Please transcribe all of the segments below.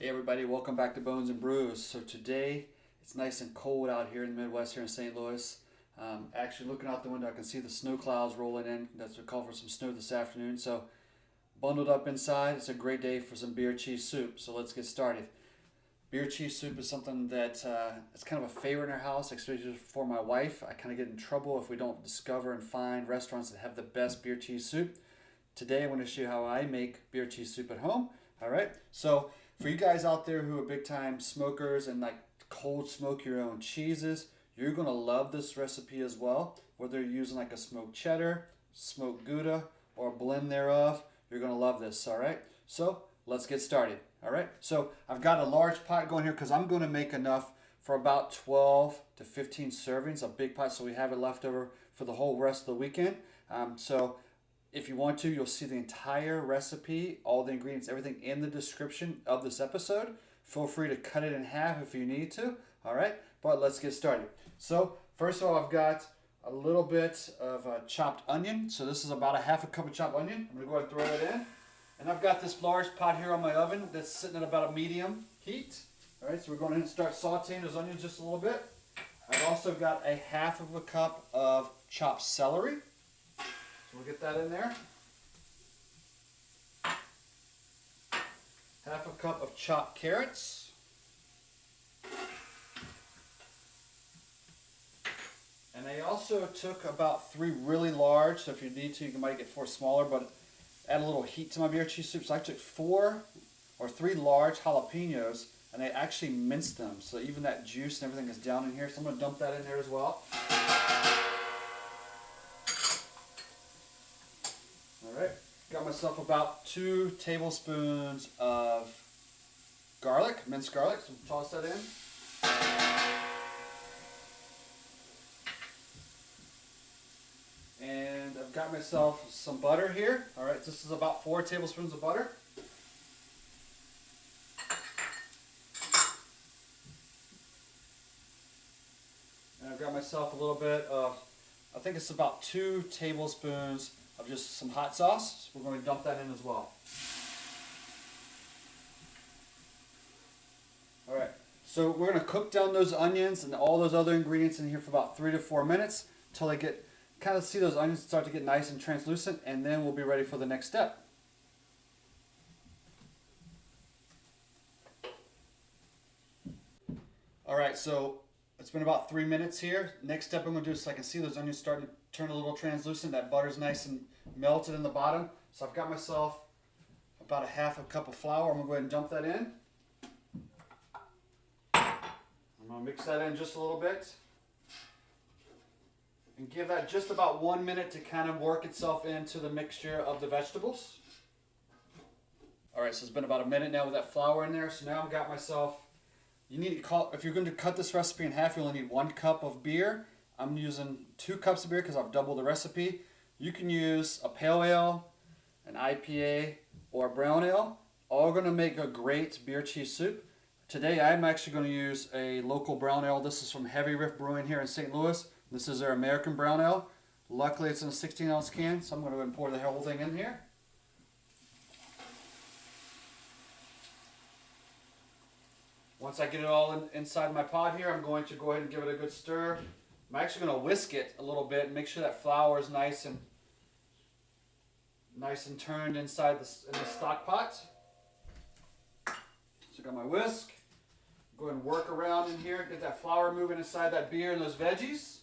Hey everybody, welcome back to Bones and Brews. So today it's nice and cold out here in the Midwest here in St. Louis. Actually looking out the window I can see the snow clouds rolling in. That's a call for some snow this afternoon. So bundled up inside, it's a great day for some beer cheese soup. So let's get started. Beer cheese soup is something that it's kind of a favorite in our house, especially for my wife. I kind of get in trouble if we don't discover and find restaurants that have the best beer cheese soup. Today I'm going to show you how I make beer cheese soup at home. All right, so for you guys out there who are big time smokers and like cold smoke your own cheeses, you're going to love this recipe as well. Whether you're using like a smoked cheddar, smoked Gouda, or a blend thereof, you're going to love this. All right, so let's get started. All right, so I've got a large pot going here because I'm going to make enough for about 12 to 15 servings, a big pot, so we have it left over for the whole rest of the weekend. So if you want to, you'll see the entire recipe, all the ingredients, everything in the description of this episode. Feel free to cut it in half if you need to. All right, but let's get started. So first of all, I've got a little bit of chopped onion. So this is about a half a cup of chopped onion. I'm going to go ahead and throw it in. And I've got this large pot here on my oven that's sitting at about a medium heat. All right, so we're going to start sauteing those onions just a little bit. I've also got a half of a cup of chopped celery. So we'll get that in there. Half a cup of chopped carrots. And I also took about 3 really large, so if you need to, you might get 4 smaller, but add a little heat to my beer cheese soup. So I took 3 large jalapenos, and I actually minced them. So even that juice and everything is down in here. So I'm going to dump that in there as well. Alright, got myself about 2 tablespoons of garlic, minced garlic, so toss that in. And I've got myself some butter here. Alright, this is about 4 tablespoons of butter. And I've got myself a little bit of, I think it's about 2 tablespoons of just some hot sauce. We're going to dump that in as well. Alright, so we're going to cook down those onions and all those other ingredients in here for about 3 to 4 minutes until they get, kind of see those onions start to get nice and translucent, and then we'll be ready for the next step. Alright, so it's been about 3 minutes here. Next step I'm going to do is so I can see those onions starting to turn a little translucent. That butter's nice and melted in the bottom. So I've got myself about a half a cup of flour. I'm going to go ahead and dump that in. I'm going to mix that in just a little bit. And give that just about 1 minute to kind of work itself into the mixture of the vegetables. Alright, so it's been about a minute now with that flour in there. So now I've got myself, you need to call, if you're going to cut this recipe in half, you only need 1 cup of beer. I'm using 2 cups of beer because I've doubled the recipe. You can use a pale ale, an IPA, or a brown ale. All going to make a great beer cheese soup. Today I'm actually going to use a local brown ale. This is from Heavy Riff Brewing here in St. Louis. This is their American brown ale. Luckily it's in a 16-ounce can, so I'm going to go ahead and pour the whole thing in here. Once I get it all inside my pot here, I'm going to go ahead and give it a good stir. I'm actually going to whisk it a little bit and make sure that flour is nice and turned inside in the stock pot. So I got my whisk. Go ahead and work around in here, get that flour moving inside that beer and those veggies.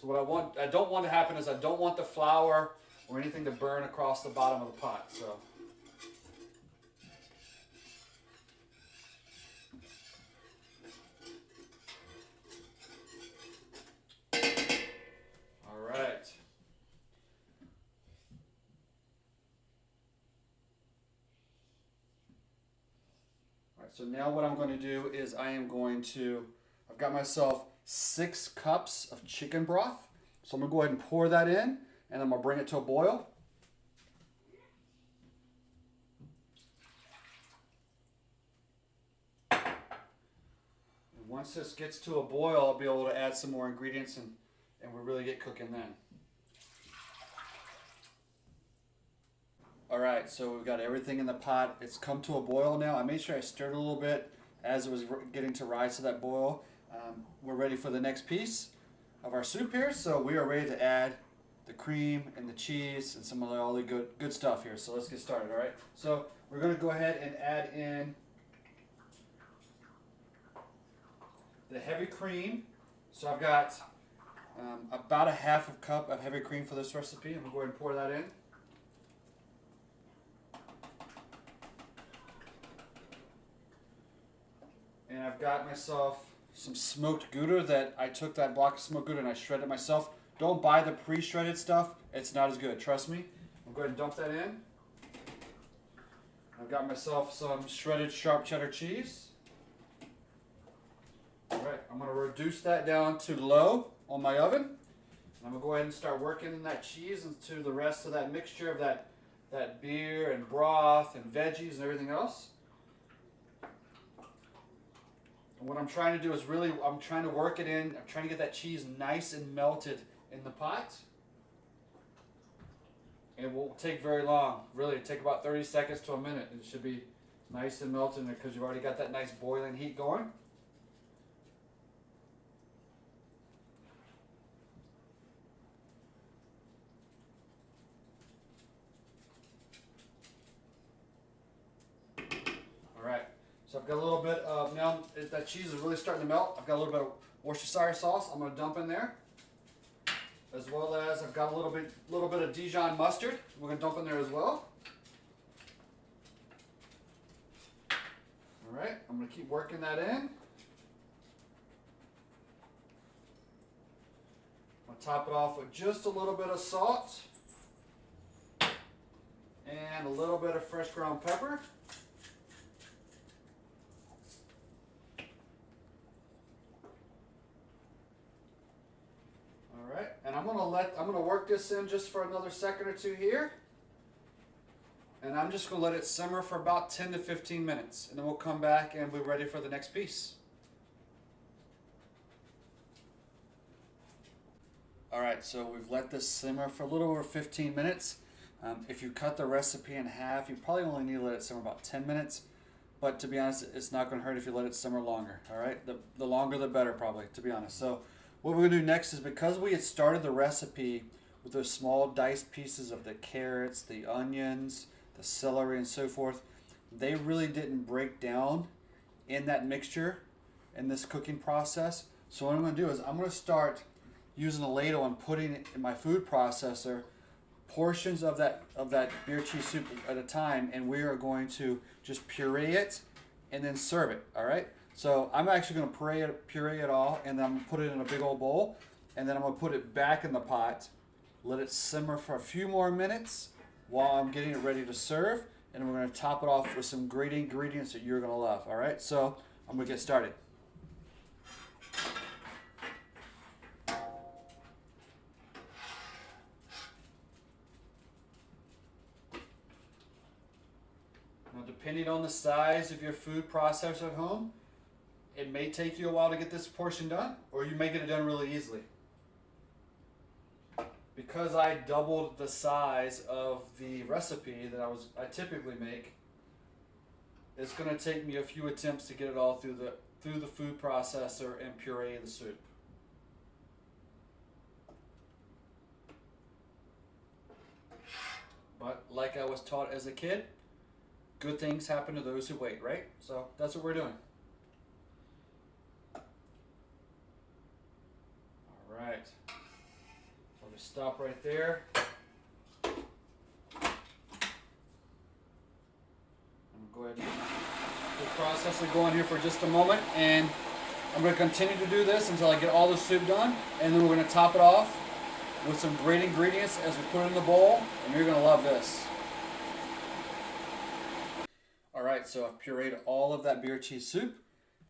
So what I don't want to happen is I don't want the flour or anything to burn across the bottom of the pot. So so now what I'm going to do is I've got myself 6 cups of chicken broth. So I'm going to go ahead and pour that in, and I'm going to bring it to a boil. And once this gets to a boil, I'll be able to add some more ingredients and we'll really get cooking then. Alright, so we've got everything in the pot. It's come to a boil now. I made sure I stirred a little bit as it was getting to rise to that boil. We're ready for the next piece of our soup here. So we are ready to add the cream and the cheese and some of all the good stuff here. So let's get started, alright? So we're going to go ahead and add in the heavy cream. So I've got about a half a cup of heavy cream for this recipe. I'm going to go ahead and pour that in. And I've got myself some smoked Gouda that I took that block of smoked Gouda and I shredded myself. Don't buy the pre-shredded stuff. It's not as good. Trust me. I'm going to go ahead and dump that in. I've got myself some shredded sharp cheddar cheese. Alright, I'm going to reduce that down to low on my oven. And I'm going to go ahead and start working that cheese into the rest of that mixture of that beer and broth and veggies and everything else. And what I'm trying to do is really, I'm trying to work it in. I'm trying to get that cheese nice and melted in the pot. And it won't take very long. Really, it'll take about 30 seconds to a minute. It should be nice and melted because you've already got that nice boiling heat going. Alright, so I've got a little bit of, now that cheese is really starting to melt, I've got a little bit of Worcestershire sauce I'm going to dump in there. As well as I've got a little bit of Dijon mustard we're going to dump in there as well. Alright, I'm going to keep working that in. I'll top it off with just a little bit of salt and a little bit of fresh ground pepper. Alright, and I'm gonna work this in just for another second or two here. And I'm just gonna let it simmer for about 10 to 15 minutes. And then we'll come back and we're ready for the next piece. Alright, so we've let this simmer for a little over 15 minutes. If you cut the recipe in half, you probably only need to let it simmer about 10 minutes. But to be honest, it's not going to hurt if you let it simmer longer. Alright, the longer the better probably, to be honest. So what we're going to do next is, because we had started the recipe with those small diced pieces of the carrots, the onions, the celery and so forth, they really didn't break down in that mixture in this cooking process. So what I'm going to do is I'm going to start using a ladle and putting it in my food processor portions of that beer cheese soup at a time, and we are going to just puree it and then serve it. All right, so I'm actually going to puree it all, and then I'm going to put it in a big old bowl, and then I'm going to put it back in the pot, let it simmer for a few more minutes while I'm getting it ready to serve, and we're going to top it off with some great ingredients that you're going to love. All right, so I'm going to get started. Now, depending on the size of your food processor at home, it may take you a while to get this portion done, or you may get it done really easily. Because I doubled the size of the recipe that I typically make, it's going to take me a few attempts to get it all through the food processor and puree the soup. But like I was taught as a kid, good things happen to those who wait, right? So that's what we're doing. All right. So I'll just stop right there. I'm going to go ahead and get the processor going here for just a moment, and I'm going to continue to do this until I get all the soup done, and then we're going to top it off with some great ingredients as we put it in the bowl, and you're going to love this. Alright, so I've pureed all of that beer cheese soup.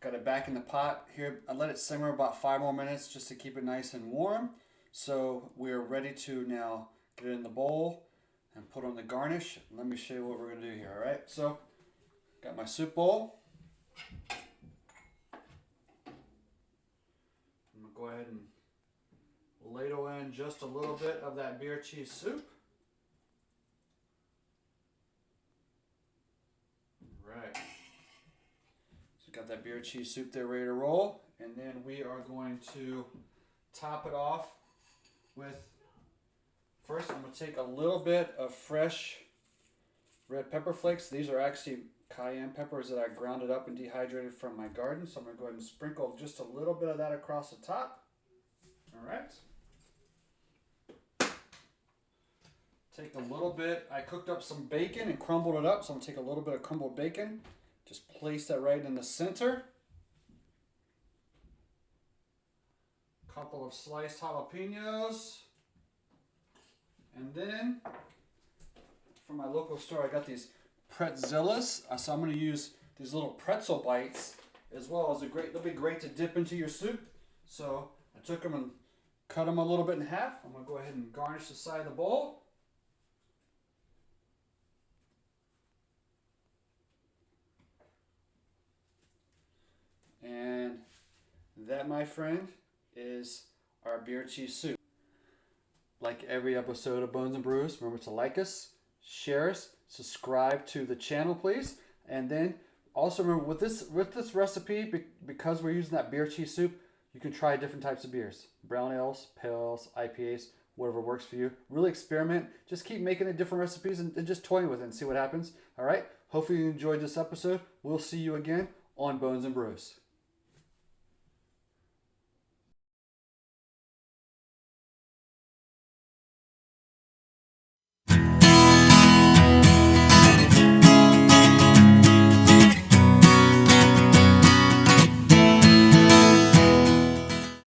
Got it back in the pot here. I let it simmer about 5 more minutes just to keep it nice and warm. So we're ready to now get it in the bowl and put on the garnish. Let me show you what we're going to do here. Alright, so got my soup bowl. I'm going to go ahead and ladle in just a little bit of that beer cheese soup. right. So got that beer cheese soup there ready to roll. And then we are going to top it off with, first I'm going to take a little bit of fresh red pepper flakes. These are actually cayenne peppers that I grounded up and dehydrated from my garden. So I'm going to go ahead and sprinkle just a little bit of that across the top. All right. Take a little bit, I cooked up some bacon and crumbled it up. So I'm going to take a little bit of crumbled bacon. Just place that right in the center. Couple of sliced jalapenos. And then from my local store, I got these Pretzels. So I'm going to use these little pretzel bites as well as they'll be great to dip into your soup. So I took them and cut them a little bit in half. I'm going to go ahead and garnish the side of the bowl. And that, my friend, is our beer cheese soup. Like every episode of Bones and Brews, remember to like us, share us, subscribe to the channel, please. And then also remember with this recipe, because we're using that beer cheese soup, you can try different types of beers. Brown ales, pale ales, IPAs, whatever works for you. Really experiment. Just keep making it different recipes and just toying with it and see what happens. All right? Hopefully you enjoyed this episode. We'll see you again on Bones and Brews.